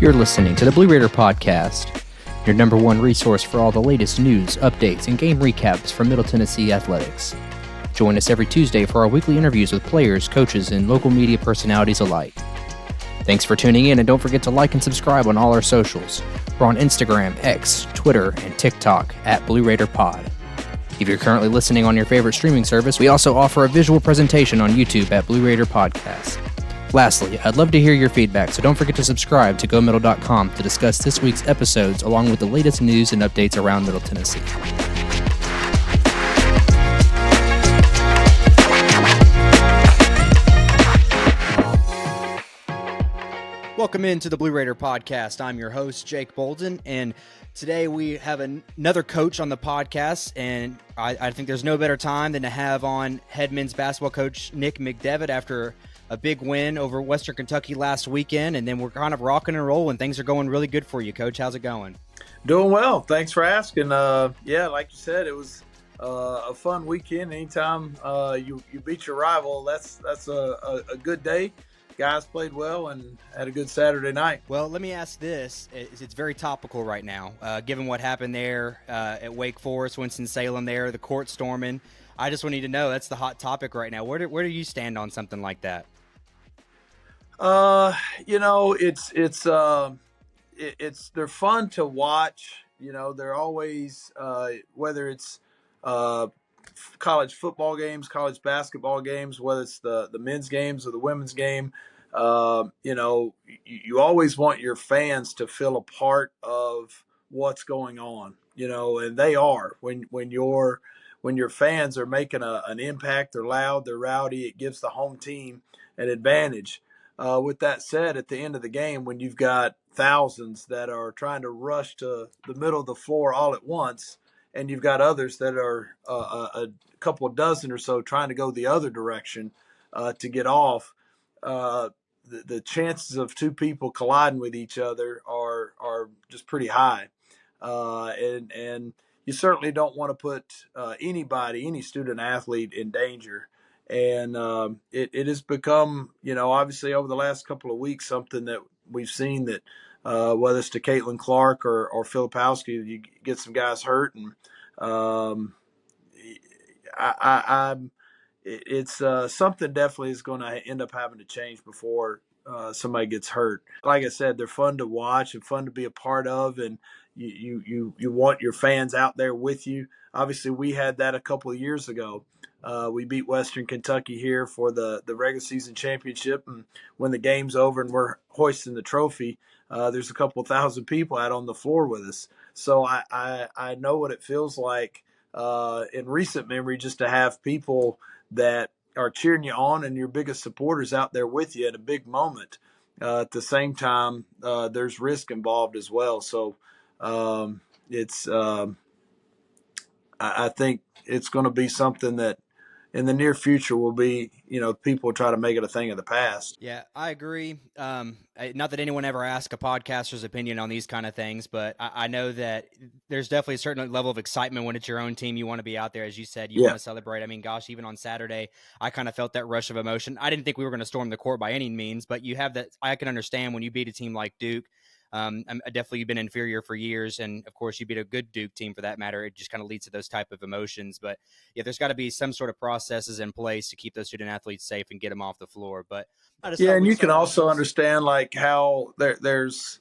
You're listening to the Blue Raider Podcast, your number one resource for all the latest news, updates, and game recaps from Middle Tennessee athletics. Join us every Tuesday for our weekly interviews with players, coaches, and local media personalities alike. Thanks for tuning in, and don't forget to like and subscribe on all our socials. We're on Instagram, X, Twitter, and TikTok at Blue Raider Pod. If you're currently listening on your favorite streaming service, we also offer a visual presentation on YouTube at Blue Raider Podcast. Lastly, I'd love to hear your feedback, so don't forget to subscribe to GoMiddle.com to discuss this week's episodes along with the latest news and updates around Middle Tennessee. Welcome into the Blue Raider Podcast. I'm your host, Jake Bolden, and today we have another coach on the podcast, and I think there's no better time than to have on head men's basketball coach Nick McDevitt after a big win over Western Kentucky last weekend, and then we're kind of rocking and rolling. Things are going really good for you, Coach. How's it going? Doing well. Thanks for asking. Yeah, like you said, it was a fun weekend. Anytime you beat your rival, that's a good day. Guys played well and had a good Saturday night. Well, let me ask this. It's very topical right now, given what happened there at Wake Forest, Winston-Salem there, the court storming. I just want you to know that's the hot topic right now. Where do you stand on something like that? They're fun to watch. You know, they're always whether it's college football games, college basketball games, whether it's the men's games or the women's game. You always want your fans to feel a part of what's going on. You know, and they are when your fans are making an impact. They're loud, they're rowdy. It gives the home team an advantage. With that said, at the end of the game, when you've got thousands that are trying to rush to the middle of the floor all at once, and you've got others that are a couple of dozen or so trying to go the other direction to get off, the chances of two people colliding with each other are just pretty high. And you certainly don't want to put any student athlete in danger. And it has become, obviously over the last couple of weeks, something that we've seen that whether it's to Caitlin Clark or Filipowski, you get some guys hurt. And it's something definitely is going to end up having to change before somebody gets hurt. Like I said, they're fun to watch and fun to be a part of. And you want your fans out there with you. Obviously, we had that a couple of years ago. We beat Western Kentucky here for the regular season championship, and when the game's over and we're hoisting the trophy, there's a couple thousand people out on the floor with us. So I know what it feels like in recent memory just to have people that are cheering you on and your biggest supporters out there with you at a big moment. At the same time, there's risk involved as well. So I think it's going to be something that in the near future will be, people try to make it a thing of the past. Yeah, I agree. Not that anyone ever asks a podcaster's opinion on these kind of things, but I know that there's definitely a certain level of excitement when it's your own team. You want to be out there, as you said, you want to celebrate. I mean, gosh, even on Saturday, I kind of felt that rush of emotion. I didn't think we were going to storm the court by any means, but you have that. I can understand when you beat a team like Duke. Definitely you've been inferior for years, and of course you beat a good Duke team for that matter. It just kind of leads to those type of emotions. But yeah, there's got to be some sort of processes in place to keep those student athletes safe and get them off the floor. But and you can also understand like how there's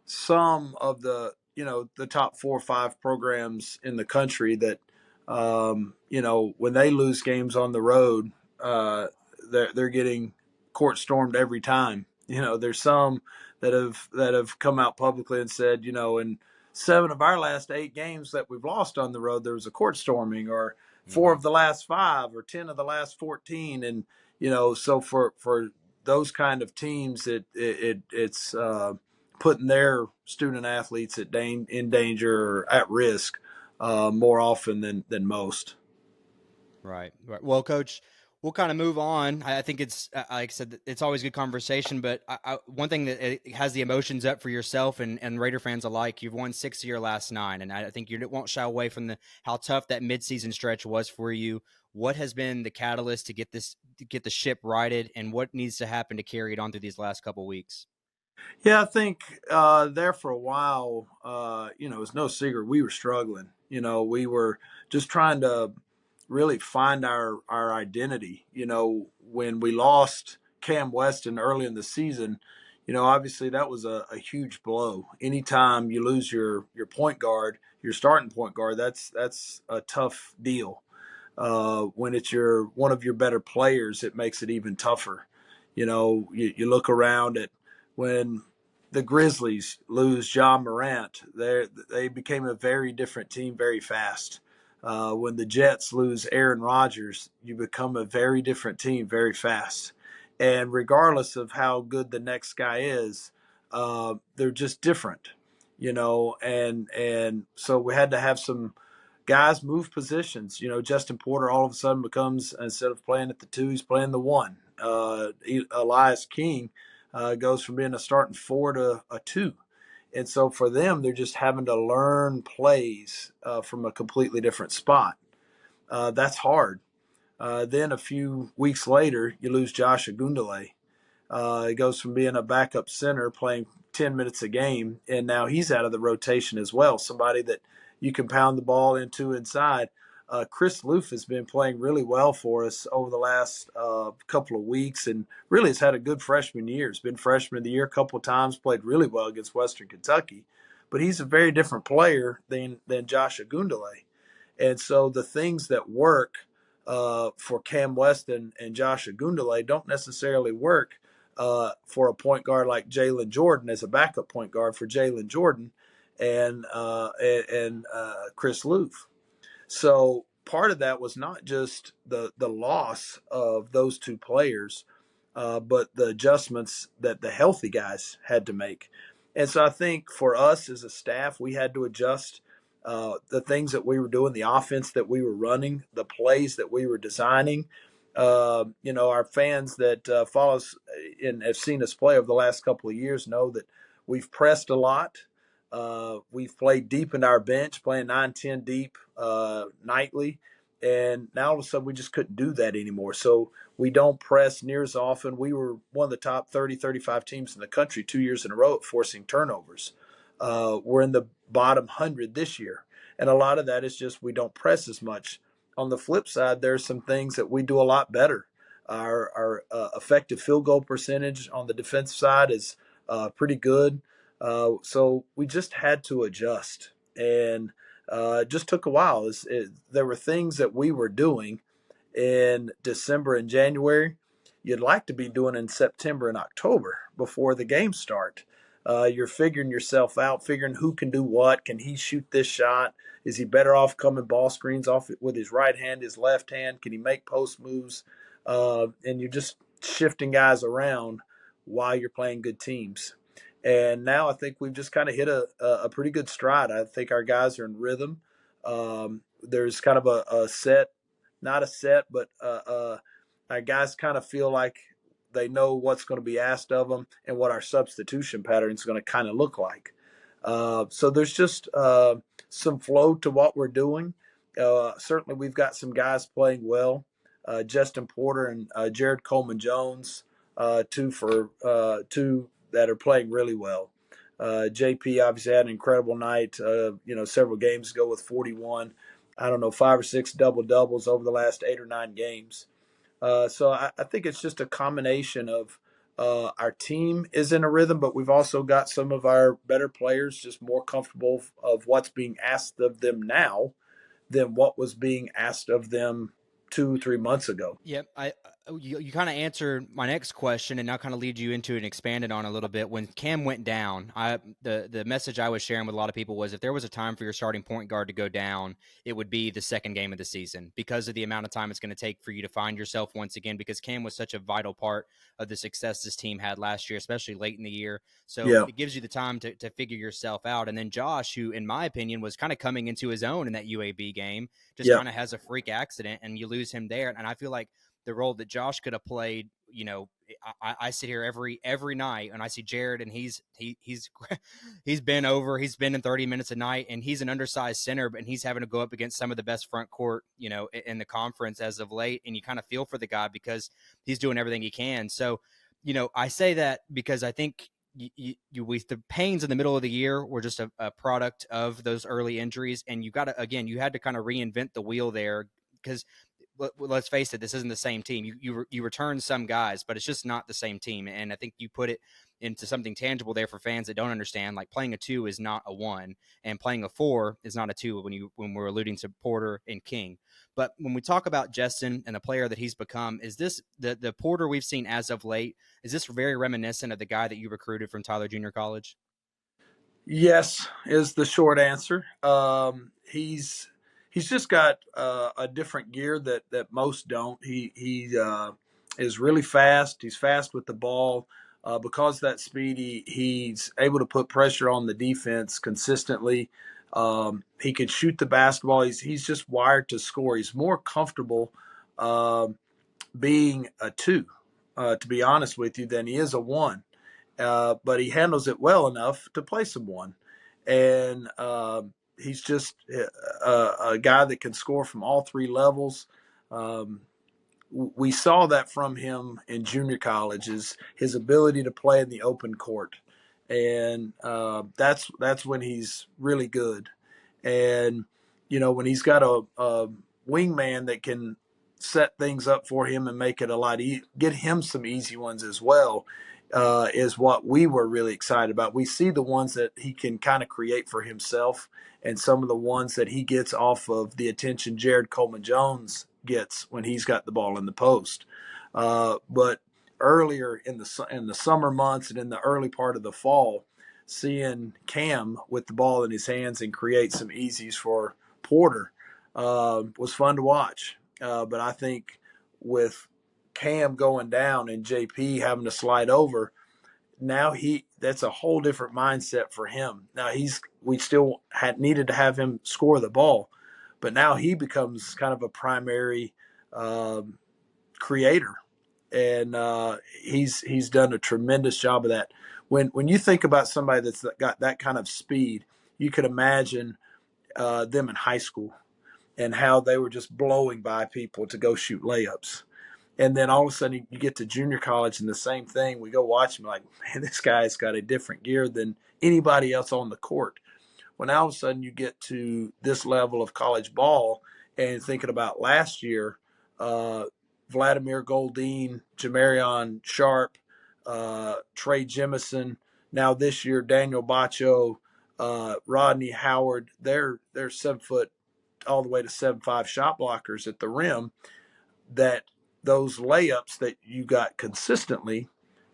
some of the the top 4 or 5 programs in the country that when they lose games on the road, they're getting court stormed every time. There's some that have come out publicly and said, in 7 of our last 8 games that we've lost on the road, there was a court storming, or 4 of the last 5, or 10 of the last 14. And, so for those kind of teams, it's putting their student athletes in danger or at risk more often than most. Right. Well, Coach, we'll kind of move on. I think it's, like I said, it's always good conversation, but one thing that it has the emotions up for yourself and Raider fans alike, you've won 6 of your last 9, and I think you won't shy away from how tough that midseason stretch was for you. What has been the catalyst to get the ship righted, and what needs to happen to carry it on through these last couple weeks? Yeah, I think there for a while, it's no secret we were struggling. We were just trying to really find our identity. When we lost Cam Weston early in the season, obviously that was a huge blow. Anytime you lose your point guard, your starting point guard, that's a tough deal. When it's one of your better players, it makes it even tougher. You look around at when the Grizzlies lose John Morant, they became a very different team very fast. When the Jets lose Aaron Rodgers, you become a very different team very fast. And regardless of how good the next guy is, they're just different, and so we had to have some guys move positions. Justin Porter all of a sudden becomes, instead of playing at the two, he's playing the one. Elias King goes from being a starting four to a two. And so for them, they're just having to learn plays from a completely different spot. That's hard. Then a few weeks later, you lose Josh Agundale. He goes from being a backup center playing 10 minutes a game, and now he's out of the rotation as well. Somebody that you can pound the ball into inside. Chris Loof has been playing really well for us over the last couple of weeks, and really has had a good freshman year. He's been freshman of the year a couple of times, played really well against Western Kentucky. But he's a very different player than Josh Agundale. And so the things that work for Cam Weston and Josh Agundale don't necessarily work for a point guard like Jalen Jordan as a backup point guard for Jalen Jordan and Chris Loof. So part of that was not just the loss of those two players, but the adjustments that the healthy guys had to make. And so I think for us as a staff, we had to adjust the things that we were doing, the offense that we were running, the plays that we were designing. Our fans that follow us and have seen us play over the last couple of years know that we've pressed a lot. We've played deep in our bench, playing 9-10 deep nightly. And now all of a sudden we just couldn't do that anymore. So we don't press near as often. We were one of the top 30, 35 teams in the country 2 years in a row at forcing turnovers. We're in the bottom 100 this year. And a lot of that is just we don't press as much. On the flip side, there's some things that we do a lot better. Our effective field goal percentage on the defensive side is pretty good. So we just had to adjust, and it just took a while. There were things that we were doing in December and January you'd like to be doing in September and October before the games start. You're figuring yourself out, figuring who can do what. Can he shoot this shot? Is he better off coming ball screens off with his right hand, his left hand? Can he make post moves? And you're just shifting guys around while you're playing good teams. And now I think we've just kind of hit a pretty good stride. I think our guys are in rhythm. There's kind of a set, not a set, but our guys kind of feel like they know what's going to be asked of them and what our substitution pattern is going to kind of look like. So there's just some flow to what we're doing. Certainly, we've got some guys playing well. Justin Porter and Jared Coleman Jones, two that are playing really well. JP obviously had an incredible night. Several games ago with 41. I don't know, 5 or 6 double doubles over the last 8 or 9 games. So I think it's just a combination of our team is in a rhythm, but we've also got some of our better players just more comfortable of what's being asked of them now than what was being asked of them 2 or 3 months ago. Yep, you kind of answered my next question, and now kind of lead you into and expanded on a little bit. When Cam went down, the message I was sharing with a lot of people was if there was a time for your starting point guard to go down, it would be the second game of the season because of the amount of time it's going to take for you to find yourself once again. Because Cam was such a vital part of the success this team had last year, especially late in the year. So Yeah, it gives you the time to figure yourself out. And then Josh, who in my opinion was kind of coming into his own in that UAB game, just yeah, kind of has a freak accident, and you lose him there. And I feel like the role that Josh could have played, I sit here every night and I see Jared, and he's he's been in 30 minutes a night, and he's an undersized center, but he's having to go up against some of the best front court, in the conference as of late. And you kind of feel for the guy because he's doing everything he can. So, I say that because I think the pains in the middle of the year were just a product of those early injuries, and you had to kind of reinvent the wheel there because let's face it, this isn't the same team. You return some guys, but it's just not the same team. And I think you put it into something tangible there for fans that don't understand. Like playing a 2 is not a 1, and playing a 4 is not a 2 when we're alluding to Porter and King. But when we talk about Justin and the player that he's become, is this the Porter we've seen as of late? Is this very reminiscent of the guy that you recruited from Tyler Junior College? Yes, is the short answer. He's just got a different gear that most don't. He is really fast. He's fast with the ball. Because of that speed, he's able to put pressure on the defense consistently. He can shoot the basketball. He's just wired to score. He's more comfortable uh, being a 2, to be honest with you, than he is a 1. But he handles it well enough to play some 1. And he's just a guy that can score from all 3 levels. Um, we saw that from him in junior college, is his ability to play in the open court, and that's when he's really good. And when he's got a wingman that can set things up for him and make it a lot get him some easy ones as well, is what we were really excited about. We see the ones that he can kind of create for himself, and some of the ones that he gets off of the attention Jared Coleman Jones gets when he's got the ball in the post. But earlier in the summer months and in the early part of the fall, seeing Cam with the ball in his hands and create some easies for Porter was fun to watch. But I think with Cam going down and JP having to slide over, now that's a whole different mindset for him. Now we still had needed to have him score the ball, but now he becomes kind of a primary creator, and he's done a tremendous job of that. When you think about somebody that's got that kind of speed, you could imagine them in high school and how they were just blowing by people to go shoot layups. And then all of a sudden you get to junior college and the same thing. We go watch him like, man, this guy's got a different gear than anybody else on the court. When all of a sudden you get to this level of college ball and thinking about last year, Vladimir Goldine, Jamarion Sharp, Trey Jemison, now this year Daniel Bacho, Rodney Howard, they're 7 foot all the way to 7'5" shot blockers at the rim, that those layups that you got consistently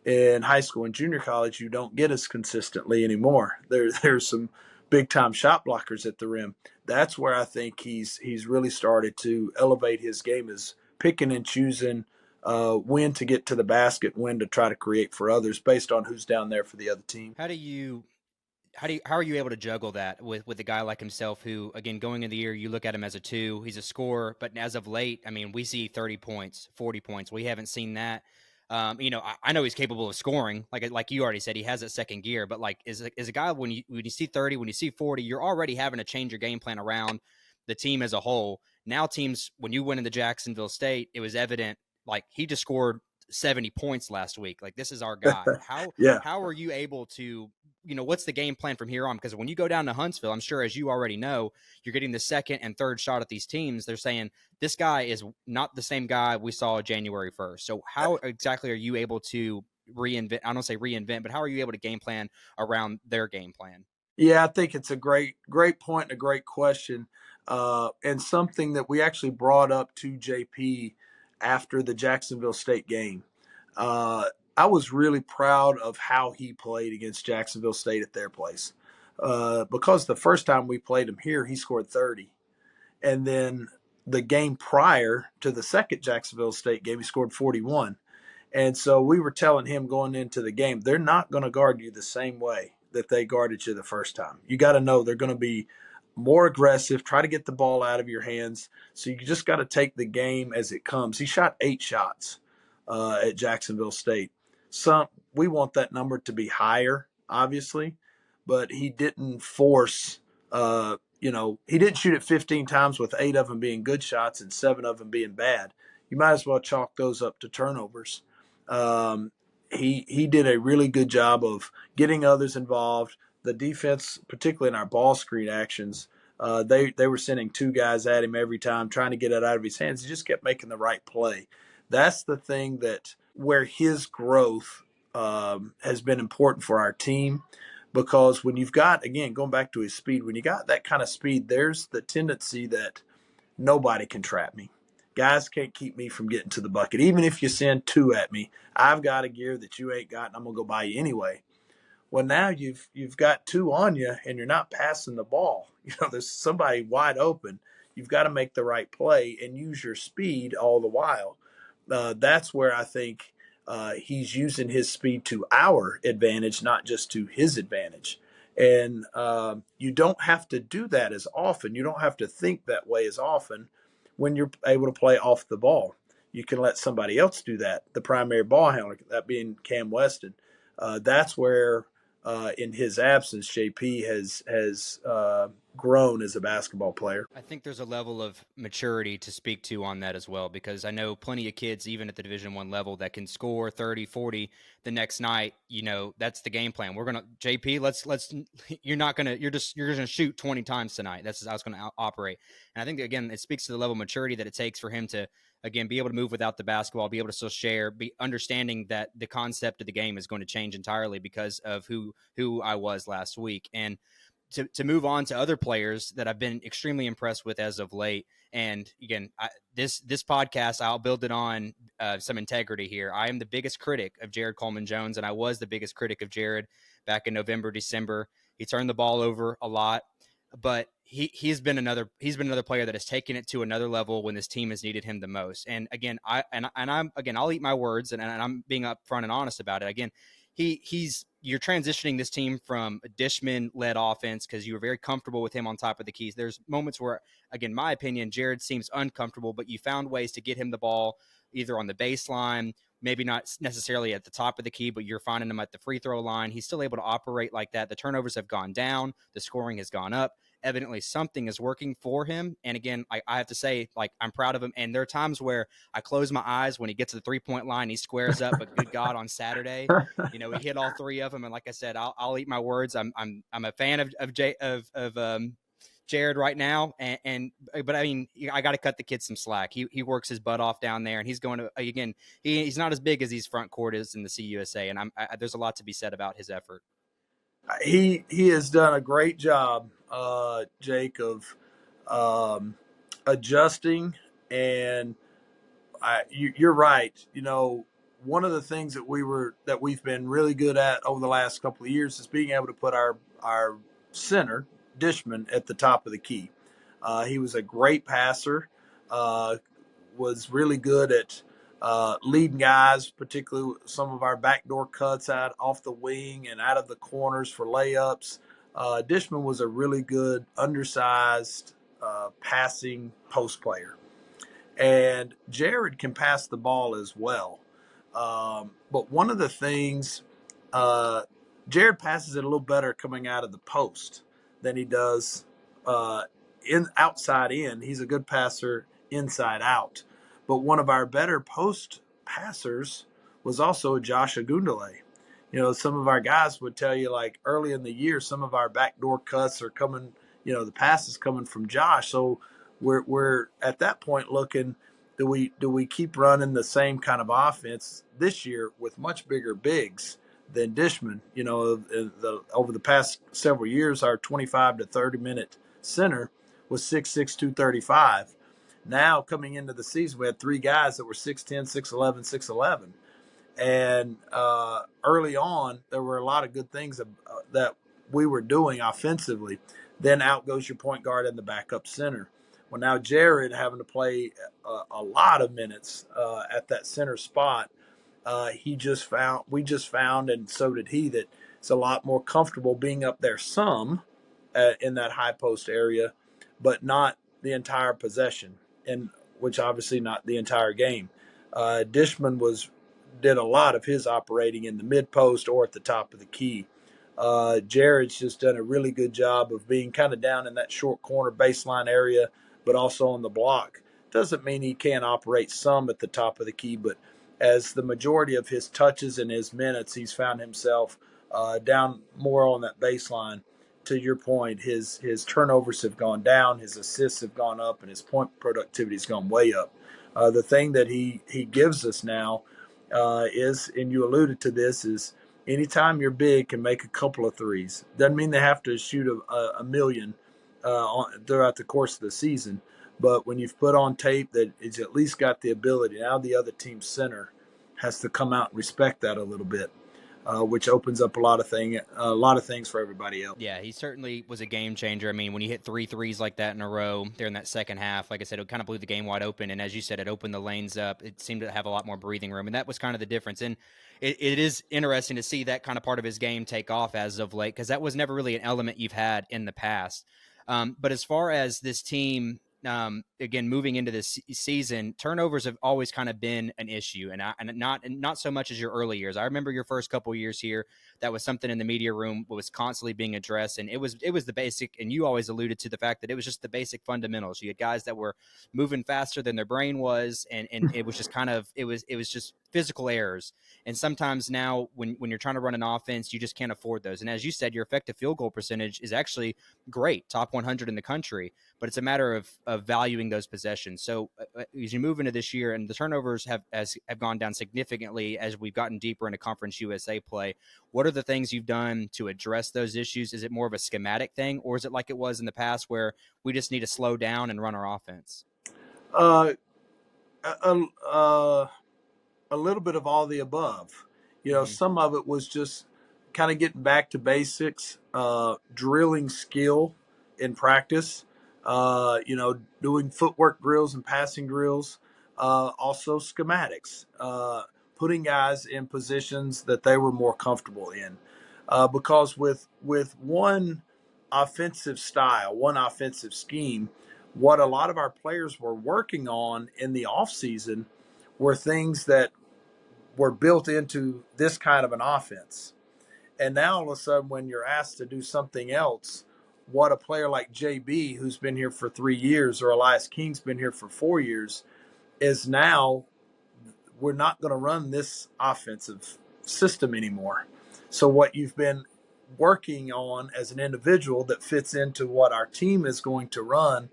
in high school and junior college, you don't get as consistently anymore. There's some big time shot blockers at the rim. That's where I think he's really started to elevate his game, is picking and choosing when to get to the basket, when to try to create for others based on who's down there for the other team. How are you able to juggle that with a guy like himself who, again, going in the year, you look at him as a 2, he's a scorer, but as of late, I mean, we see 30 points, 40 points. We haven't seen that. I know he's capable of scoring, like you already said, he has that second gear, but like is a guy, when you see 30, when you see 40, you're already having to change your game plan around the team as a whole. Now teams, when you went into Jacksonville State, it was evident, like he just scored 70 points last week. Like, this is our guy. Yeah. How are you able to, what's the game plan from here on? Because when you go down to Huntsville, I'm sure, as you already know, you're getting the second and third shot at these teams. They're saying this guy is not the same guy we saw January 1st. So how exactly are you able to reinvent? I don't say reinvent, but how are you able to game plan around their game plan? Yeah, I think it's a great point and a great question, and something that we actually brought up to JP after the Jacksonville State game. Uh, I was really proud of how he played against Jacksonville State at their place, because the first time we played him here, he scored 30, and then the game prior to the second Jacksonville State game, he scored 41. And so we were telling him going into the game, they're not going to guard you the same way that they guarded you the first time. You got to know they're going to be more aggressive, try to get the ball out of your hands. So you just got to take the game as it comes. He shot 8 shots at Jacksonville State. We want that number to be higher, obviously, but he didn't force. He didn't shoot it 15 times with 8 of them being good shots and 7 of them being bad. You might as well chalk those up to turnovers. Um, he did a really good job of getting others involved. The defense, particularly in our ball screen actions, they were sending two guys at him every time, trying to get it out of his hands. He just kept making the right play. That's the thing that where his growth has been important for our team, because when you've got, again, going back to his speed, when you got that kind of speed, there's the tendency that nobody can trap me. Guys can't keep me from getting to the bucket. Even if you send two at me, I've got a gear that you ain't got, and I'm gonna go buy you anyway. Well, now you've got two on you, and you're not passing the ball. There's somebody wide open. You've got to make the right play and use your speed all the while. That's where I think he's using his speed to our advantage, not just to his advantage. And you don't have to do that as often. You don't have to think that way as often when you're able to play off the ball. You can let somebody else do that, the primary ball handler, that being Cam Weston. That's where, in his absence, JP has grown as a basketball player. I think there's a level of maturity to speak to on that as well, because I know plenty of kids, even at the Division I level, that can score 30, 40 the next night. That's the game plan. We're going to, JP, you're going to shoot 20 times tonight. That's how it's going to operate. And I think, again, it speaks to the level of maturity that it takes for him to, again, be able to move without the basketball, be able to still share, be understanding that the concept of the game is going to change entirely because of who I was last week. And to move on to other players that I've been extremely impressed with as of late. And again, this podcast, I'll build it on some integrity here. I am the biggest critic of Jared Coleman-Jones, and I was the biggest critic of Jared back in November, December. He turned the ball over a lot, but he's been another player that has taken it to another level when this team has needed him the most. And again, I'll eat my words, and I'm being upfront and honest about it. Again, you're transitioning this team from a Dishman-led offense because you were very comfortable with him on top of the keys. There's moments where, again, my opinion, Jared seems uncomfortable, but you found ways to get him the ball either on the baseline, maybe not necessarily at the top of the key, but you're finding him at the free throw line. He's still able to operate like that. The turnovers have gone down. The scoring has gone up. Evidently something is working for him. And again, I have to say, I'm proud of him. And there are times where I close my eyes when he gets to the 3-point line, he squares up, but good God, on Saturday, he hit all three of them. And like I said, I'll eat my words. I'm a fan of Jared right now. But I mean, I got to cut the kid some slack. He works his butt off down there, and he's going to, again, he's not as big as his front court is in the CUSA. And there's a lot to be said about his effort. He has done a great job, Jake, of adjusting. And you're right. One of the things that we've been really good at over the last couple of years is being able to put our center Dishman at the top of the key. He was a great passer. Was really good at leading guys, particularly some of our backdoor cuts out off the wing and out of the corners for layups. Dishman was a really good undersized passing post player. And Jared can pass the ball as well. But one of the things, Jared passes it a little better coming out of the post than he does outside in. He's a good passer inside out. But one of our better post passers was also Josh Agundale. Some of our guys would tell you, like early in the year, some of our backdoor cuts are coming, the pass is coming from Josh. So we're at that point looking, do we keep running the same kind of offense this year with much bigger bigs than Dishman? Over the past several years, our 25 to 30 minute center was 6'6", 235. Now coming into the season, we had three guys that were 6'10", 6'11", 6'11. And early on, there were a lot of good things that we were doing offensively. Then out goes your point guard and the backup center. Well, now Jared having to play a lot of minutes at that center spot, we just found, and so did he, that it's a lot more comfortable being up there some in that high post area, but not the entire possession, and which obviously not the entire game. Dishman did a lot of his operating in the mid post or at the top of the key. Jared's just done a really good job of being kind of down in that short corner baseline area, but also on the block. Doesn't mean he can't operate some at the top of the key, but as the majority of his touches and his minutes, he's found himself down more on that baseline. To your point, his turnovers have gone down, his assists have gone up, and his point productivity has gone way up. The thing that he gives us now is, and you alluded to this, is anytime you're big can make a couple of threes. Doesn't mean they have to shoot a million throughout the course of the season, but when you've put on tape that it's at least got the ability, now the other team's center has to come out and respect that a little bit, which opens up a lot of things for everybody else. Yeah, he certainly was a game changer. I mean, when you hit three threes like that in a row during that second half, like I said, it kind of blew the game wide open. And as you said, it opened the lanes up. It seemed to have a lot more breathing room. And that was kind of the difference. And it is interesting to see that kind of part of his game take off as of late, because that was never really an element you've had in the past. But as far as this team, again, moving into this season, turnovers have always kind of been an issue, and not so much as your early years. I remember your first couple of years here. That was something in the media room was constantly being addressed, and it was the basic. And you always alluded to the fact that it was just the basic fundamentals. You had guys that were moving faster than their brain was, and it was just kind of it was just physical errors. And sometimes now, when you're trying to run an offense, you just can't afford those. And as you said, your effective field goal percentage is actually great, top 100 in the country. But it's a matter of valuing those possessions. So as you move into this year, and the turnovers have gone down significantly as we've gotten deeper into Conference USA play. What are the things you've done to address those issues? Is it more of a schematic thing, or is it like it was in the past where we just need to slow down and run our offense? Uh, a, a, a little bit of all the above. Mm-hmm. Some of it was just kind of getting back to basics, drilling skill in practice, doing footwork drills and passing drills, also schematics, putting guys in positions that they were more comfortable in. Because with one offensive style, one offensive scheme, what a lot of our players were working on in the off season were things that were built into this kind of an offense. And now all of a sudden, when you're asked to do something else, what a player like JB, who's been here for 3 years, or Elias King's been here for 4 years, is now, we're not going to run this offensive system anymore. So what you've been working on as an individual that fits into what our team is going to run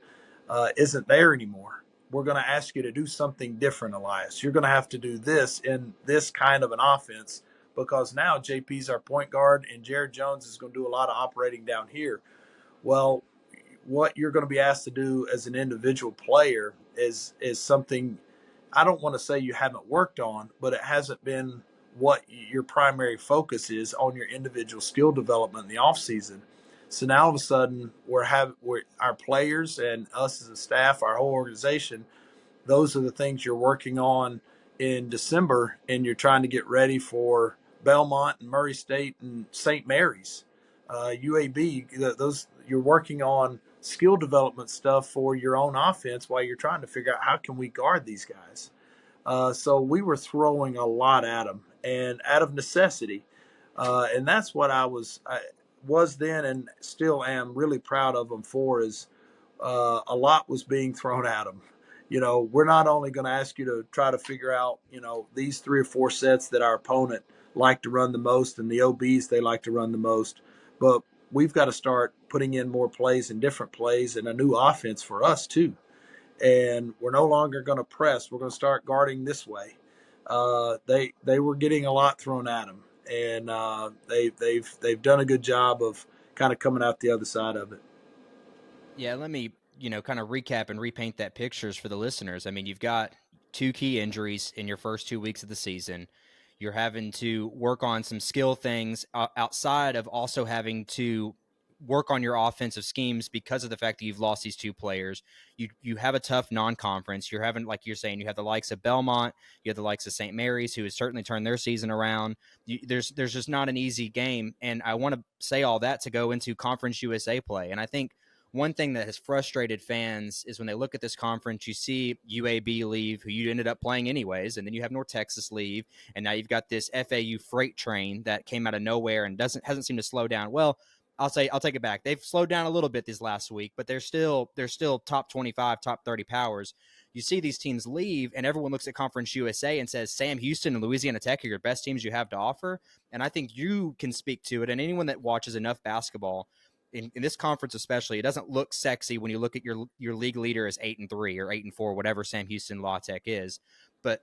isn't there anymore. We're going to ask you to do something different, Elias. You're going to have to do this in this kind of an offense, because now JP's our point guard and Jared Jones is going to do a lot of operating down here. Well, what you're going to be asked to do as an individual player is something, I don't want to say you haven't worked on, but it hasn't been what your primary focus is on your individual skill development in the off season. So now all of a sudden we're our players and us as a staff, our whole organization, those are the things you're working on in December, and you're trying to get ready for Belmont and Murray State and St. Mary's, UAB. Those, you're working on skill development stuff for your own offense while you're trying to figure out how can we guard these guys. So we were throwing a lot at them, and out of necessity, and that's what I was then and still am really proud of them for, is a lot was being thrown at them. We're not only going to ask you to try to figure out, these 3 or 4 sets that our opponent like to run the most and the OBs they like to run the most, but we've got to start putting in more plays and different plays and a new offense for us too. And we're no longer going to press. We're going to start guarding this way. They were getting a lot thrown at them, and they've done a good job of kind of coming out the other side of it. Yeah, let me, kind of recap and repaint that pictures for the listeners. I mean, you've got 2 key injuries in your first 2 weeks of the season. You're having to work on some skill things outside of also having to work on your offensive schemes because of the fact that you've lost these 2 players. You have a tough non-conference. You're having, like you're saying, you have the likes of Belmont, you have the likes of St. Mary's, who has certainly turned their season around. There's just not an easy game, and I want to say all that to go into Conference USA play. And I think one thing that has frustrated fans is when they look at this conference, you see UAB leave, who you ended up playing anyways, and then you have North Texas leave, and now you've got this FAU freight train that came out of nowhere and hasn't seemed to slow down. Well, I'll take it back. They've slowed down a little bit this last week, but they're still top 25, top 30 powers. you see these teams leave, and everyone looks at Conference USA and says Sam Houston and Louisiana Tech are your best teams you have to offer. And I think you can speak to it, and anyone that watches enough basketball in this conference especially, it doesn't look sexy when you look at your league leader as 8-3 or 8-4, whatever Sam Houston La Tech is. But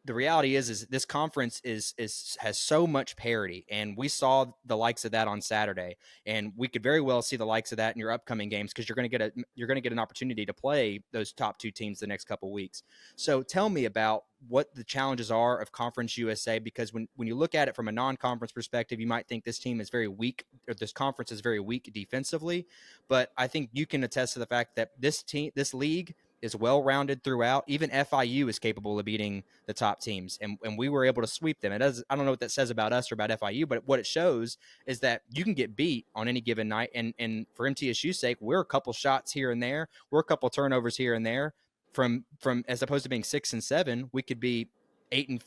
the reality is this conference has so much parity, and we saw the likes of that on Saturday, and we could very well see the likes of that in your upcoming games because you're going to get an opportunity to play those top two teams the next couple of weeks. So tell me about what the challenges are of Conference USA, because when you look at it from a non-conference perspective, you might think this team is very weak, or this conference is very weak defensively, but I think you can attest to the fact that this league is well-rounded throughout. Even FIU is capable of beating the top teams, and we were able to sweep them. I don't know what that says about us or about FIU, but what it shows is that you can get beat on any given night. And for MTSU's sake, we're a couple shots here and there, we're a couple turnovers here and there. From as opposed to being 6-7, we could be 8-5.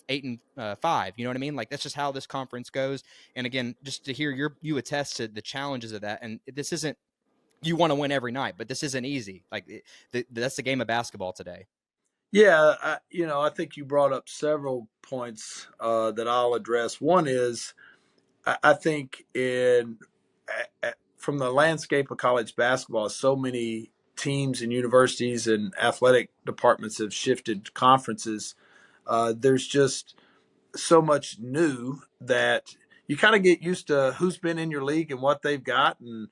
You know what I mean? Like, that's just how this conference goes. And again, just to hear you attest to the challenges of that. And this isn't, you want to win every night, but this isn't easy. Like, that's the game of basketball today. Yeah, I think you brought up several points that I'll address. One is, I think from the landscape of college basketball, so many teams and universities and athletic departments have shifted conferences. There's just so much new that you kind of get used to who's been in your league and what they've got, and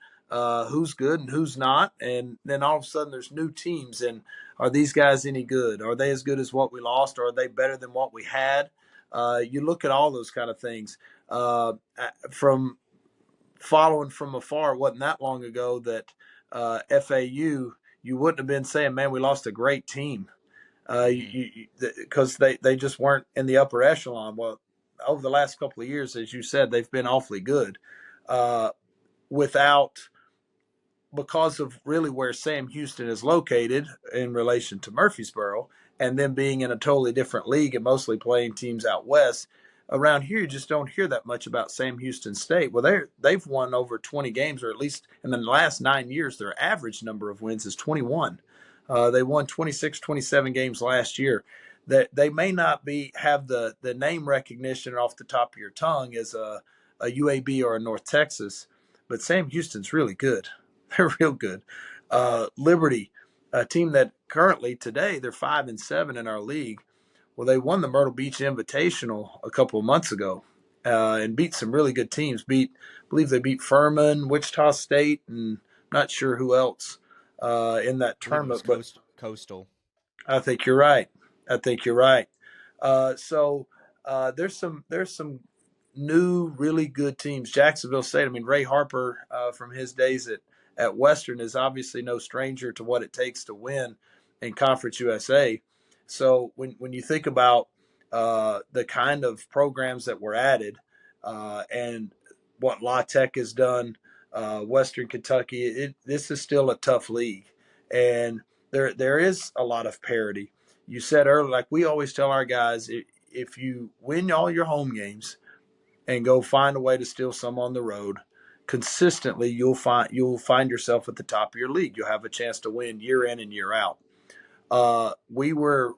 who's good and who's not. And then all of a sudden there's new teams, and are these guys any good? Are they as good as what we lost? Or are they better than what we had? You look at all those kind of things. From following from afar, it wasn't that long ago that FAU, you wouldn't have been saying, man, we lost a great team, because they just weren't in the upper echelon. Well, over the last couple of years, as you said, they've been awfully good. Without Because of really where Sam Houston is located in relation to Murfreesboro, and them being in a totally different league and mostly playing teams out west. Around here, you just don't hear that much about Sam Houston State. Well, they've won over 20 games, or at least in the last 9 years, their average number of wins is 21. They won 26, 27 games last year. That they may not have the name recognition off the top of your tongue as a UAB or a North Texas, but Sam Houston's really good. They're real good. Liberty, a team that currently today they're 5-7 in our league. Well, they won the Myrtle Beach Invitational a couple of months ago, and beat some really good teams. I believe they beat Furman, Wichita State, and not sure who else in that I believe it was tournament. Coastal. I think you're right. So there's some new really good teams. Jacksonville State. I mean, Ray Harper from his days at Western is obviously no stranger to what it takes to win in Conference USA. So when you think about the kind of programs that were added, and what La Tech has done, Western Kentucky, this is still a tough league, and there is a lot of parity. You said earlier, like we always tell our guys, if you win all your home games and go find a way to steal some on the road, consistently you'll find yourself at the top of your league. You'll have a chance to win year in and year out. We were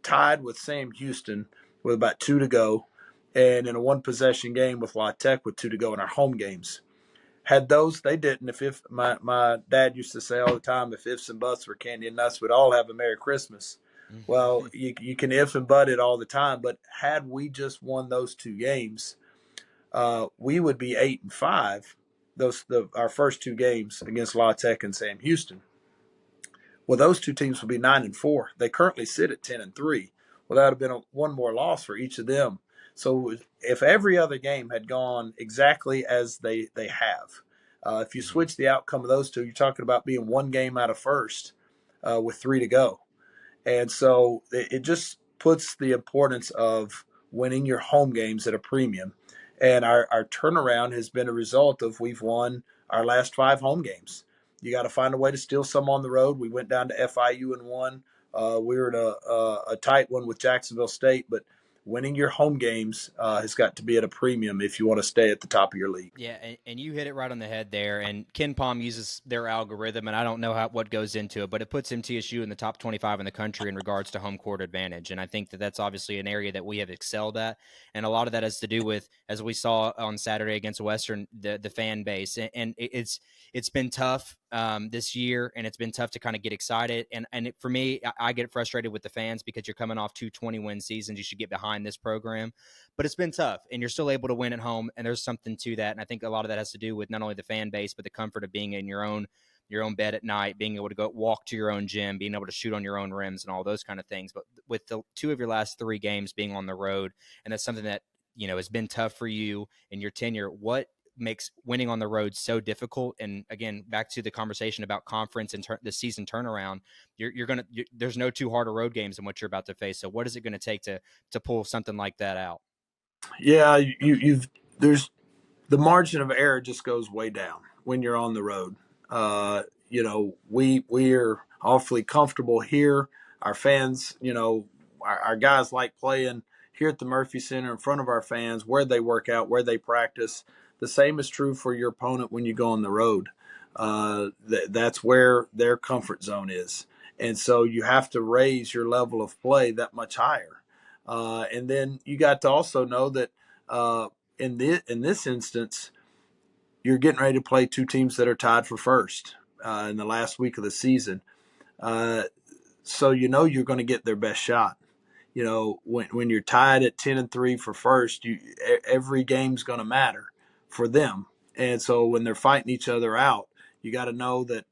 tied with Sam Houston with about 2 to go, and in a one possession game with La Tech with 2 to go in our home games. Had those, they didn't. If my dad used to say all the time, if ifs and buts were candy and nuts, we'd all have a Merry Christmas. Well, you can if and but it all the time, but had we just won those 2 games, we would be 8-5. Our first 2 games against La Tech and Sam Houston. Well, those 2 teams would be 9-4. They currently sit at 10-3. Well, that would have been one more loss for each of them. So if every other game had gone exactly as they have, if you switch the outcome of those 2, you're talking about being 1 game out of first with 3 to go. And so it just puts the importance of winning your home games at a premium. And our turnaround has been a result of we've won our last 5 home games. You got to find a way to steal some on the road. We went down to FIU and won. We were in a tight one with Jacksonville State, but winning your home games has got to be at a premium if you want to stay at the top of your league. Yeah, and you hit it right on the head there. And Ken Palm uses their algorithm, and I don't know what goes into it, but it puts MTSU in the top 25 in the country in regards to home court advantage. And I think that that's obviously an area that we have excelled at. And a lot of that has to do with, as we saw on Saturday against Western, the fan base. And it's been tough this year, and it's been tough to kind of get excited. And for me, I get frustrated with the fans because you're coming off 2 20-win seasons. You should get behind this program. But it's been tough, and you're still able to win at home, and there's something to that. And I think a lot of that has to do with not only the fan base, but the comfort of being in your own bed at night, being able to go walk to your own gym, being able to shoot on your own rims, and all those kind of things. But with the 2 of your last 3 games being on the road, and that's something that has been tough for you in your tenure. What makes winning on the road so difficult? And again, back to the conversation about conference and the season turnaround, there's no 2 harder road games than what you're about to face. So what is it going to take to pull something like that out? Yeah, there's the margin of error just goes way down when you're on the road. We're awfully comfortable here. Our fans, our guys like playing here at the Murphy Center in front of our fans, where they work out, where they practice. The same is true for your opponent when you go on the road. That's where their comfort zone is. And so you have to raise your level of play that much higher. And then you got to also know that in this instance, you're getting ready to play 2 teams that are tied for first in the last week of the season. So you're going to get their best shot. When you're tied at 10-3 for first, every game's going to matter for them. And so when they're fighting each other out, you got to know that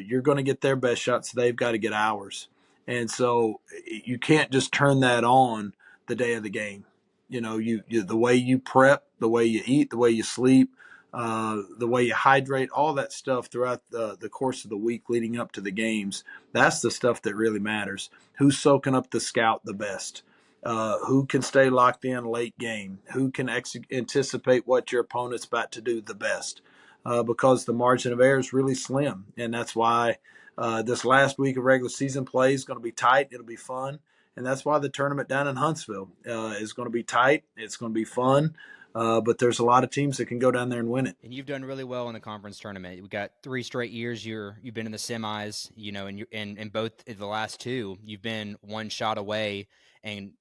you're going to get their best shots. So they've got to get ours. And so you can't just turn that on the day of the game. The way you prep, the way you eat, the way you sleep, the way you hydrate, all that stuff throughout the course of the week leading up to the games, that's the stuff that really matters. Who's soaking up the scout the best? Who can stay locked in late game? Who can anticipate what your opponent's about to do the best? Because the margin of error is really slim. And that's why this last week of regular season play is going to be tight. It'll be fun. And that's why the tournament down in Huntsville is going to be tight. It's going to be fun. But there's a lot of teams that can go down there and win it. And you've done really well in the conference tournament. We got 3 straight years you've been in the semis, and in both the last 2, you've been 1 shot away. And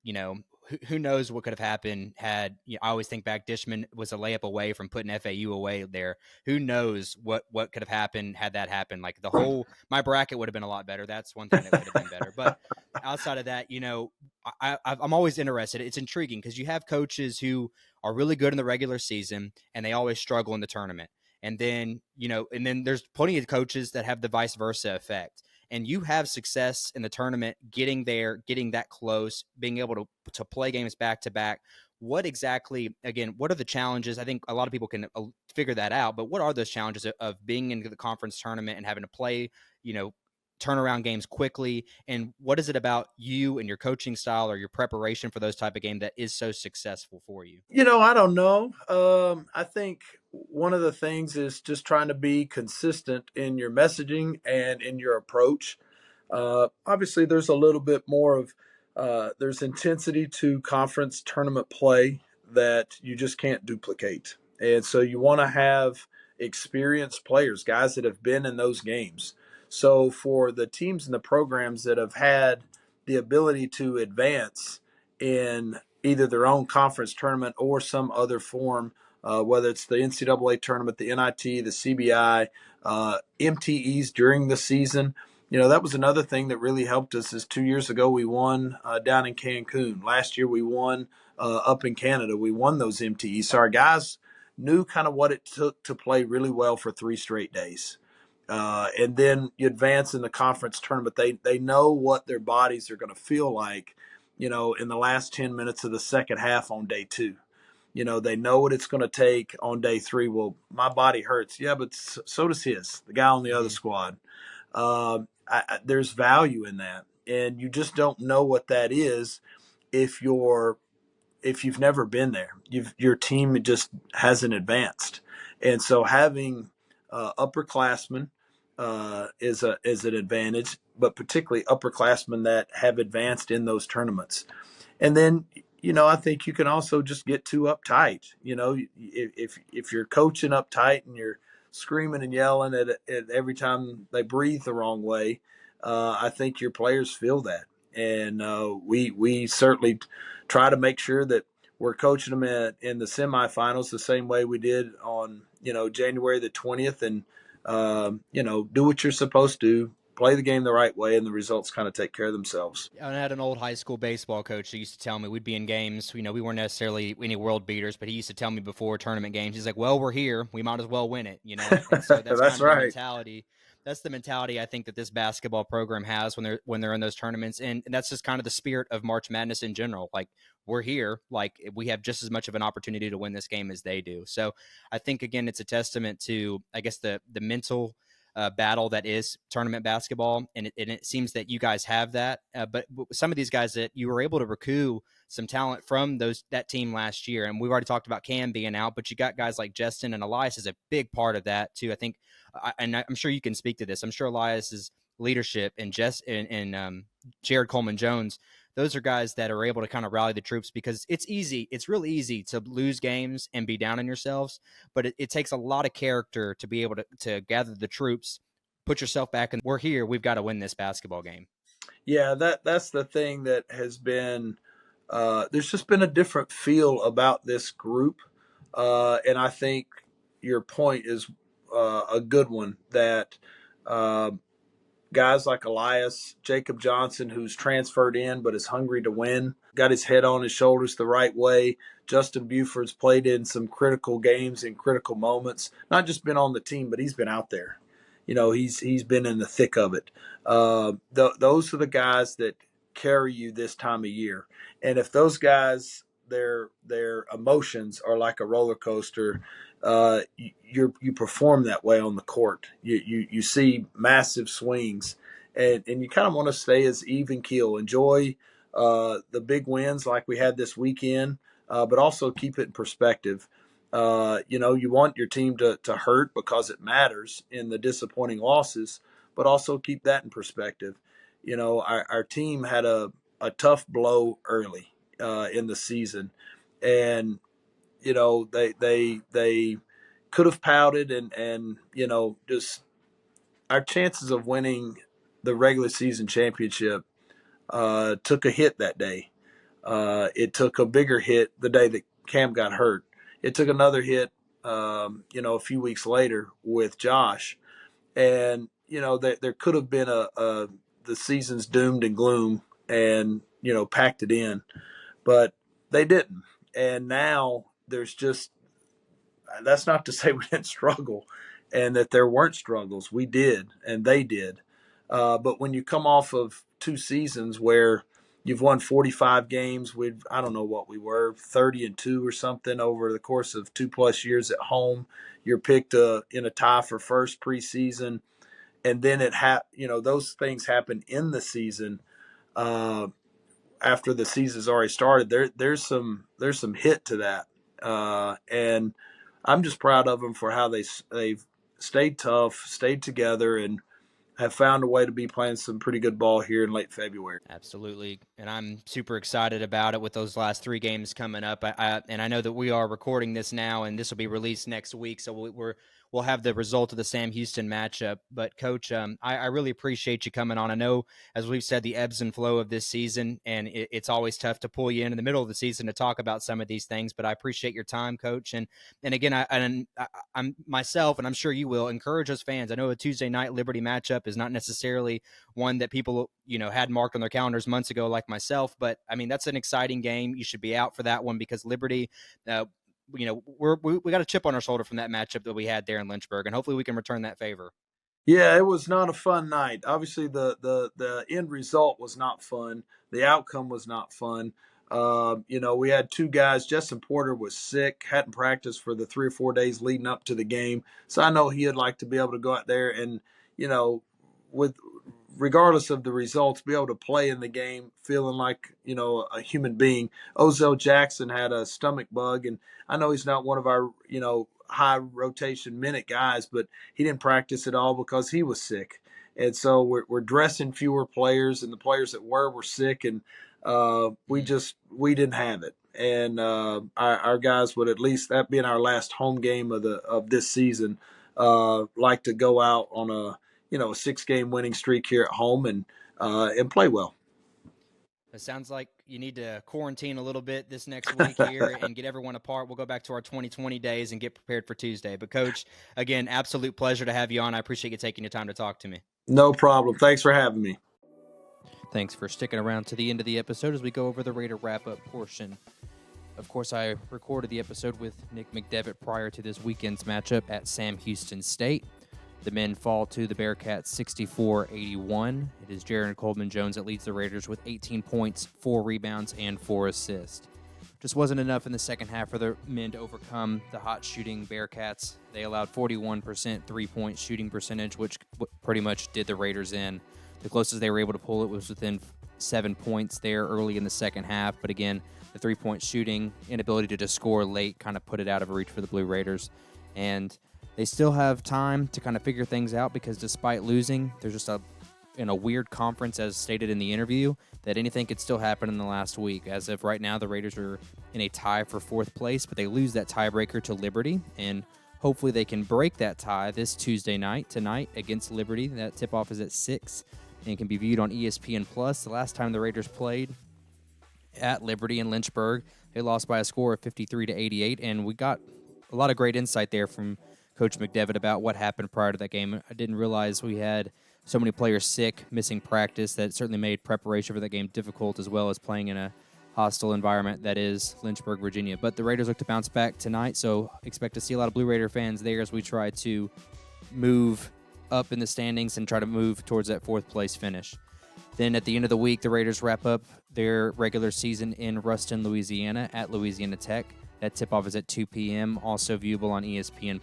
who knows what could have happened had I always think back, Dishman was a layup away from putting FAU away there. Who knows what could have happened had that happened? Like my bracket would have been a lot better. That's one thing that could have been better. But outside of that, I'm always interested. It's intriguing because you have coaches who are really good in the regular season and they always struggle in the tournament. And then, there's plenty of coaches that have the vice versa effect. And you have success in the tournament, getting there, getting that close, being able to play games back to back. What exactly, again, what are the challenges? I think a lot of people can figure that out, but what are those challenges of being in the conference tournament and having to play, turnaround games quickly? And what is it about you and your coaching style or your preparation for those type of games that is so successful for you? I don't know. I think one of the things is just trying to be consistent in your messaging and in your approach. Obviously, there's a little bit more of there's intensity to conference tournament play that you just can't duplicate. And so you want to have experienced players, guys that have been in those games. So for the teams and the programs that have had the ability to advance in either their own conference tournament or some other form, whether it's the NCAA tournament, the NIT, the CBI, MTEs during the season. That was another thing that really helped us is 2 years ago we won down in Cancun. Last year we won up in Canada. We won those MTEs. So our guys knew kind of what it took to play really well for 3 straight days. And then you advance in the conference tournament. They know what their bodies are going to feel like, in the last 10 minutes of the second half on day 2. They know what it's going to take on day 3. Well, my body hurts. Yeah, but so does his, the guy on the other squad. There's value in that. And you just don't know what that is if you've never been there. Your team just hasn't advanced. And so having upperclassmen is an advantage, but particularly upperclassmen that have advanced in those tournaments. And then, I think you can also just get too uptight. If you're coaching uptight and you're screaming and yelling at every time they breathe the wrong way, I think your players feel that, and we certainly try to make sure that we're coaching them in the semifinals the same way we did on January the 20th, and do what you're supposed to, play the game the right way, and the results kind of take care of themselves. I had an old high school baseball coach who used to tell me we'd be in games. We weren't necessarily any world beaters, but he used to tell me before tournament games, he's like, "Well, we're here. We might as well win it." And so that's That's kind of the right. mentality. That's the mentality I think that this basketball program has when they're in those tournaments, and that's just kind of the spirit of March Madness in general. Like, we're here, like we have just as much of an opportunity to win this game as they do. So I think again, it's a testament to, I guess, the mental battle that is tournament basketball, and it seems that you guys have that. But some of these guys that you were able to recoup some talent from that team last year, and we've already talked about Cam being out, but you got guys like Justin and Elias is a big part of that too. I think, and I'm sure you can speak to this. I'm sure Elias's leadership and Jared Coleman Jones, those are guys that are able to kind of rally the troops, because it's real easy to lose games and be down on yourselves, but it takes a lot of character to be able to gather the troops, put yourself back, and we're here, we've got to win this basketball game. Yeah, that's the thing that has been. There's just been a different feel about this group, and I think your point is a good one. That uh, guys like Elias, Jacob Johnson, who's transferred in but is hungry to win, got his head on his shoulders the right way. Justin Buford's played in some critical games in critical moments. Not just been on the team, but he's been out there. He's been in the thick of it. Those are the guys that carry you this time of year. And if those guys, their emotions are like a roller coaster, you perform that way on the court. You see massive swings, and you kind of want to stay as even keel. Enjoy the big wins like we had this weekend, but also keep it in perspective. You want your team to hurt because it matters in the disappointing losses, but also keep that in perspective. Our team had a tough blow early in the season, and they could have pouted, and just our chances of winning the regular season championship took a hit that day. It took a bigger hit the day that Cam got hurt. It took another hit, a few weeks later with Josh, and there could have been the season's doomed and gloom, and packed it in, but they didn't. And now there's just, that's not to say we didn't struggle and that there weren't struggles. We did, and they did. But when you come off of two seasons where you've won 45 games, I don't know what we were, 30-2 or something over the course of 2+ years at home. You're picked in a tie for first preseason, and then those things happen in the season. After the season's already started, there's some hit to that, and I'm just proud of them for how they've stayed tough, stayed together, and have found a way to be playing some pretty good ball here in late February. Absolutely, and I'm super excited about it with those last 3 games coming up. And I know that we are recording this now, and this will be released next week, so we'll have the result of the Sam Houston matchup. But Coach, I really appreciate you coming on. I know, as we've said, the ebbs and flow of this season, and it's always tough to pull you in the middle of the season to talk about some of these things. But I appreciate your time, Coach. And again, I'm myself, and I'm sure you will encourage us fans. I know a Tuesday night Liberty matchup is not necessarily one that people had marked on their calendars months ago, like myself. But I mean, that's an exciting game. You should be out for that one, because Liberty, we got a chip on our shoulder from that matchup that we had there in Lynchburg, and hopefully we can return that favor. Yeah, it was not a fun night. Obviously, the end result was not fun. The outcome was not fun. We had two guys. Justin Porter was sick, hadn't practiced for the 3 or 4 days leading up to the game. So I know he'd like to be able to go out there and, with regardless of the results, be able to play in the game feeling like a human being. Ozell Jackson had a stomach bug, and I know he's not one of our high rotation minute guys, but he didn't practice at all because he was sick. and so we're dressing fewer players, and the players that were sick, and we didn't have it. And our guys would, at least that being our last home game of this season, like to go out on a 6-game winning streak here at home and play well. It sounds like you need to quarantine a little bit this next week here and get everyone apart. We'll go back to our 2020 days and get prepared for Tuesday. But, Coach, again, absolute pleasure to have you on. I appreciate you taking your time to talk to me. No problem. Thanks for having me. Thanks for sticking around to the end of the episode as we go over the Raider wrap-up portion. Of course, I recorded the episode with Nick McDevitt prior to this weekend's matchup at Sam Houston State. The men fall to the Bearcats 64-81. It is Jaron Coleman-Jones that leads the Raiders with 18 points, 4 rebounds, and 4 assists. Just wasn't enough in the second half for the men to overcome the hot shooting Bearcats. They allowed 41% three-point shooting percentage, which pretty much did the Raiders in. The closest they were able to pull it was within 7 points there early in the second half. But again, the three-point shooting, inability to just score late, kind of put it out of reach for the Blue Raiders. And they still have time to kind of figure things out because despite losing, there's just in a weird conference, as stated in the interview, that anything could still happen in the last week. As of right now, the Raiders are in a tie for 4th place, but they lose that tiebreaker to Liberty, and hopefully they can break that tie this Tuesday night, tonight, against Liberty. That tip-off is at 6 and can be viewed on ESPN+. The last time the Raiders played at Liberty in Lynchburg, they lost by a score of 53-88, and we got a lot of great insight there from Coach McDevitt about what happened prior to that game. I didn't realize we had so many players sick, missing practice. That certainly made preparation for that game difficult, as well as playing in a hostile environment that is Lynchburg, Virginia. But the Raiders look to bounce back tonight, so expect to see a lot of Blue Raider fans there as we try to move up in the standings and try to move towards that 4th place finish. Then at the end of the week, the Raiders wrap up their regular season in Ruston, Louisiana at Louisiana Tech. That tip-off is at 2 p.m., also viewable on ESPN+.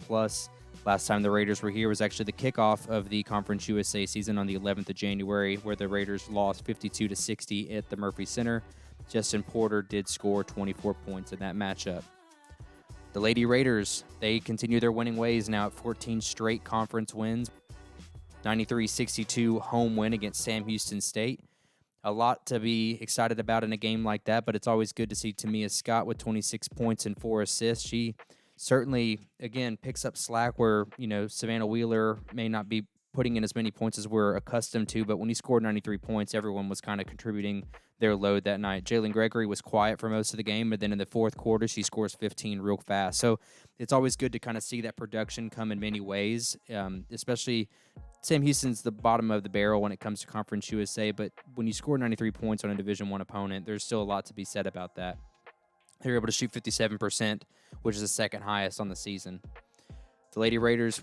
Last time the Raiders were here was actually the kickoff of the Conference USA season on the 11th of January, where the Raiders lost 52-60 at the Murphy Center. Justin Porter did score 24 points in that matchup. The Lady Raiders, they continue their winning ways now at 14 straight conference wins. 93-62 home win against Sam Houston State. A lot to be excited about in a game like that, but it's always good to see Tamia Scott with 26 points and 4 assists. She certainly, again, picks up slack where, Savannah Wheeler may not be putting in as many points as we're accustomed to, but when he scored 93 points, everyone was kind of contributing their load that night. Jalen Gregory was quiet for most of the game, but then in the fourth quarter, she scores 15 real fast. So it's always good to kind of see that production come in many ways, especially Sam Houston's the bottom of the barrel when it comes to Conference USA, but when you score 93 points on a Division I opponent, there's still a lot to be said about that. They were able to shoot 57%, which is the second highest on the season. The Lady Raiders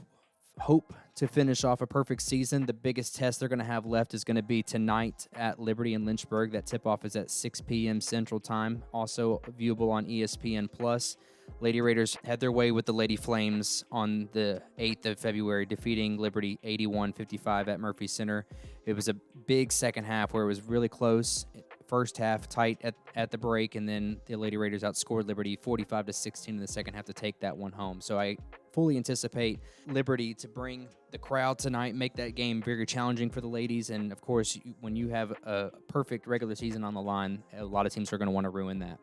hope to finish off a perfect season. The biggest test they're going to have left is going to be tonight at Liberty in Lynchburg. That tip-off is at 6 p.m. Central Time, also viewable on ESPN+. Lady Raiders had their way with the Lady Flames on the 8th of February, defeating Liberty 81-55 at Murphy Center. It was a big second half where it was really close. First half tight at the break, and then the Lady Raiders outscored Liberty 45-16 in the second half to take that one home. So I fully anticipate Liberty to bring the crowd tonight, make that game very challenging for the ladies. And, of course, when you have a perfect regular season on the line, a lot of teams are going to want to ruin that.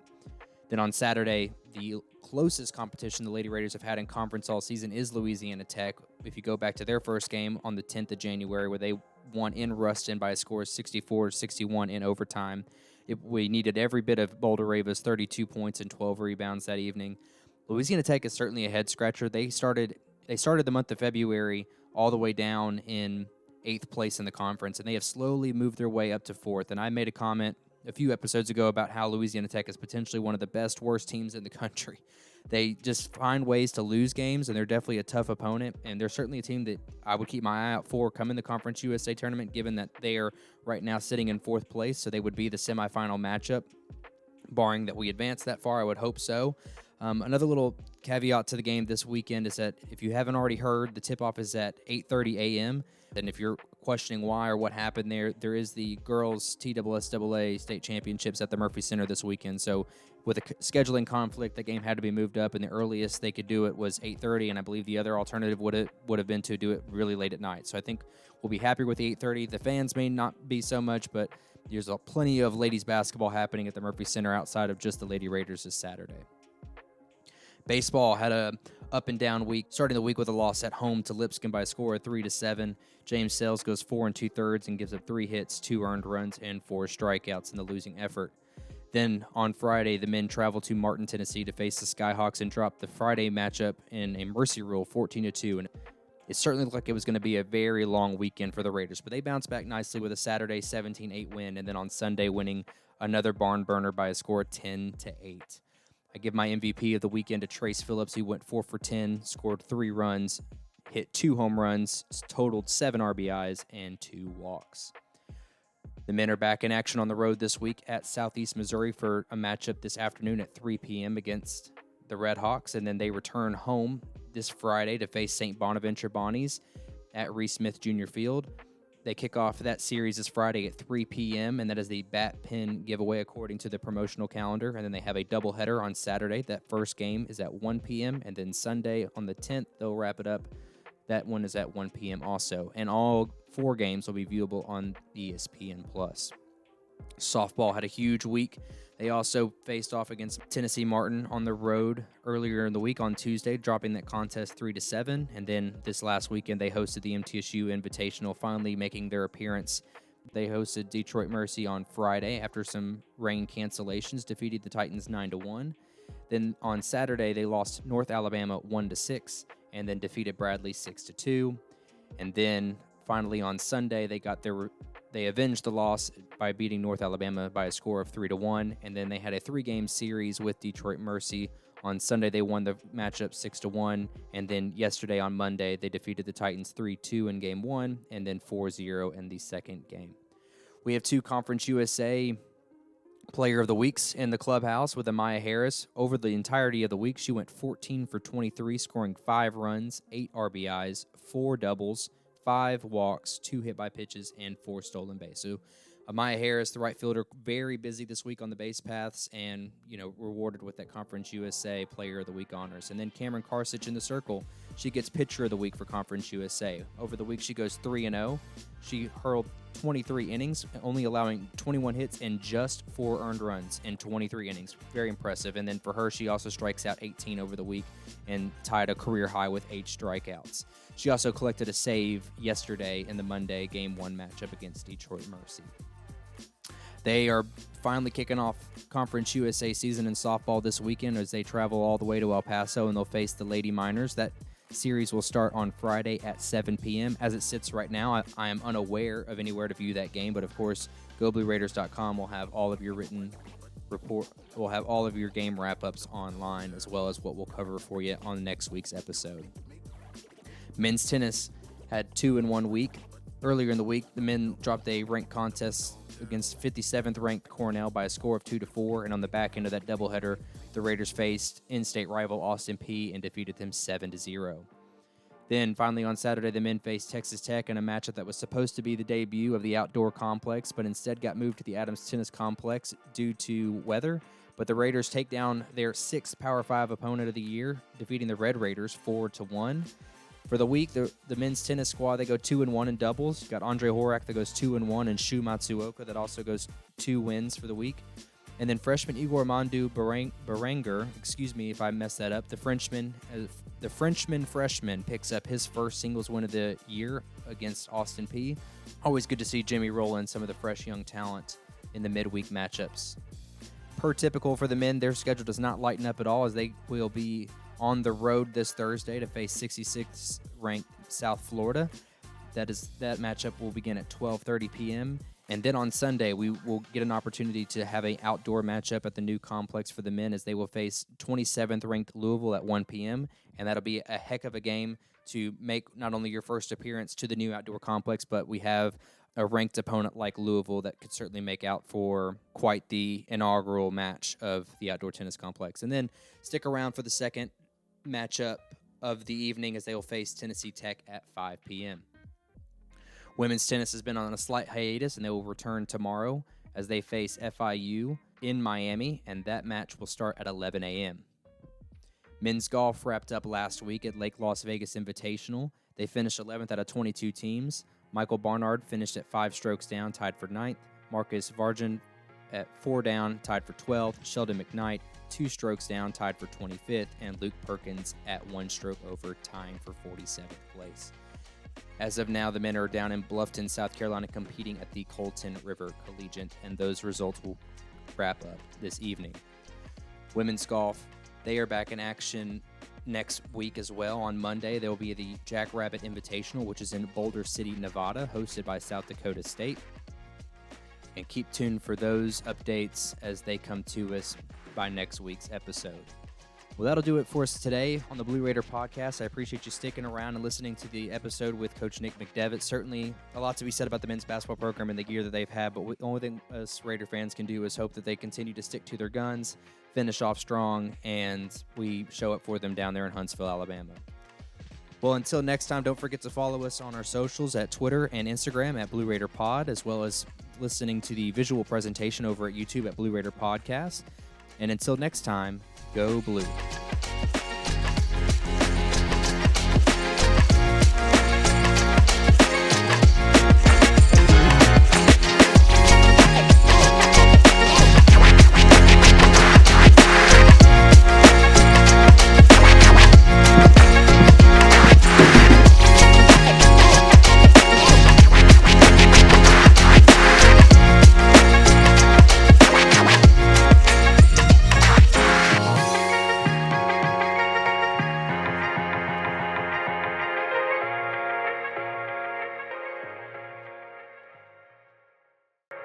Then on Saturday, the closest competition the Lady Raiders have had in conference all season is Louisiana Tech. If you go back to their first game on the 10th of January, where they won in Ruston by a score of 64-61 in overtime. We needed every bit of Boulder Ava's 32 points and 12 rebounds that evening. Louisiana Tech is certainly a head-scratcher. They started the month of February all the way down in 8th place in the conference, and they have slowly moved their way up to 4th. And I made a comment a few episodes ago about how Louisiana Tech is potentially one of the best, worst teams in the country. They just find ways to lose games, and they're definitely a tough opponent, and they're certainly a team that I would keep my eye out for coming the Conference USA tournament, given that they are right now sitting in 4th place, so they would be the semifinal matchup. Barring that we advance that far, I would hope so. Another little caveat to the game this weekend is that if you haven't already heard, the tip-off is at 8:30 a.m. And if you're questioning why or what happened there is the girls' TSSAA state championships at the Murphy Center this weekend. So with a scheduling conflict, the game had to be moved up, and the earliest they could do it was 8:30, and I believe the other alternative would have been to do it really late at night. So I think we'll be happy with the 8:30. The fans may not be so much, but there's plenty of ladies basketball happening at the Murphy Center outside of just the Lady Raiders this Saturday. Baseball had a up and down week, starting the week with a loss at home to Lipscomb by a score of 3-7. James Sales goes 4 2/3 and gives up 3 hits, 2 earned runs, and 4 strikeouts in the losing effort. Then on Friday, the men traveled to Martin, Tennessee to face the Skyhawks and dropped the Friday matchup in a mercy rule 14-2. And it certainly looked like it was going to be a very long weekend for the Raiders, but they bounced back nicely with a Saturday 17-8 win, and then on Sunday winning another barn burner by a score of 10-8. I give my MVP of the weekend to Trace Phillips. He went 4 for 10, scored 3 runs, hit 2 home runs, totaled 7 RBIs, and 2 walks. The men are back in action on the road this week at Southeast Missouri for a matchup this afternoon at 3 p.m. against the Red Hawks, and then they return home this Friday to face St. Bonaventure Bonnies at Reese Smith Jr. Field. They kick off that series this Friday at 3 p.m., and that is the bat pin giveaway according to the promotional calendar. And then they have a doubleheader on Saturday. That first game is at 1 p.m., and then Sunday on the 10th, they'll wrap it up. That one is at 1 p.m. also. And all 4 games will be viewable on ESPN+. Softball had a huge week. They also faced off against Tennessee Martin on the road earlier in the week on Tuesday, dropping that contest 3-7. And then this last weekend, they hosted the MTSU Invitational, finally making their appearance. They hosted Detroit Mercy on Friday after some rain cancellations, defeated the Titans 9-1. Then on Saturday, they lost North Alabama 1-6, and then defeated Bradley 6-2. And then finally on Sunday, they avenged the loss by beating North Alabama by a score of 3-1, and then they had a 3-game series with Detroit Mercy. On Sunday, they won the matchup 6-1, and then yesterday on Monday, they defeated the Titans 3-2 in Game 1, and then 4-0 in the second game. We have 2 Conference USA Player of the Weeks in the clubhouse with Amaya Harris. Over the entirety of the week, she went 14 for 23, scoring 5 runs, 8 RBIs, 4 doubles, 5 walks, 2 hit by pitches, and 4 stolen base. So Amaya Harris, the right fielder, very busy this week on the base paths and, rewarded with that Conference USA Player of the Week honors. And then Cameron Karsich in the circle. She gets Pitcher of the Week for Conference USA. Over the week, she goes 3-0. She hurled 23 innings, only allowing 21 hits and just 4 earned runs in 23 innings. Very impressive. And then for her, she also strikes out 18 over the week and tied a career high with 8 strikeouts. She also collected a save yesterday in the Monday Game 1 matchup against Detroit Mercy. They are finally kicking off Conference USA season in softball this weekend as they travel all the way to El Paso, and they'll face the Lady Miners. That series will start on Friday at 7 p.m. As it sits right now, I am unaware of anywhere to view that game, but of course, GoBlueRaiders.com will have all of your written report. We'll have all of your game wrap-ups online, as well as what we'll cover for you on next week's episode. Men's tennis had 2 in 1 week. Earlier in the week, the men dropped a ranked contest against 57th ranked Cornell by a score of 2-4, and on the back end of that doubleheader, the Raiders faced in-state rival Austin Peay and defeated them 7-0. Then finally on Saturday, the men faced Texas Tech in a matchup that was supposed to be the debut of the outdoor complex, but instead got moved to the Adams Tennis Complex due to weather. But the Raiders take down their 6th Power 5 opponent of the year, defeating the Red Raiders 4-1. For the week, the men's tennis squad, they go 2-1 in doubles. You've got Andre Horak that goes 2-1, and Shu Matsuoka that also goes 2 wins for the week. And then freshman Igor Mandu Berenger, excuse me if I messed that up, the freshman picks up his first singles win of the year against Austin Peay. Always good to see Jimmy roll in some of the fresh young talent in the midweek matchups. Per typical for the men, their schedule does not lighten up at all as they will be on the road this Thursday to face 66th ranked South Florida. That matchup will begin at 12:30 p.m. And then on Sunday, we will get an opportunity to have an outdoor matchup at the new complex for the men as they will face 27th ranked Louisville at 1 p.m. And that'll be a heck of a game to make not only your first appearance to the new outdoor complex, but we have a ranked opponent like Louisville that could certainly make out for quite the inaugural match of the outdoor tennis complex. And then stick around for the second matchup of the evening as they will face Tennessee Tech at 5 p.m. Women's tennis has been on a slight hiatus, and they will return tomorrow as they face FIU in Miami, and that match will start at 11 a.m. Men's golf wrapped up last week at Lake Las Vegas Invitational. They finished 11th out of 22 teams. Michael Barnard finished at 5 strokes down, tied for 9th. Marcus Varjan at 4 down, tied for 12th. Sheldon McKnight, 2 strokes down, tied for 25th. And Luke Perkins at 1 stroke over, tying for 47th place. As of now, the men are down in Bluffton, South Carolina, competing at the Colton River Collegiate, and those results will wrap up this evening. Women's golf, they are back in action next week as well. On Monday, there will be the Jackrabbit Invitational, which is in Boulder City, Nevada, hosted by South Dakota State. And keep tuned for those updates as they come to us by next week's episode. Well, that'll do it for us today on the Blue Raider podcast. I appreciate you sticking around and listening to the episode with Coach Nick McDevitt. Certainly a lot to be said about the men's basketball program and the gear that they've had, but the only thing us Raider fans can do is hope that they continue to stick to their guns, finish off strong, and we show up for them down there in Huntsville, Alabama. Well, until next time, don't forget to follow us on our socials at Twitter and Instagram at Blue Raider Pod, as well as listening to the visual presentation over at YouTube at Blue Raider Podcast. And until next time, go Blue.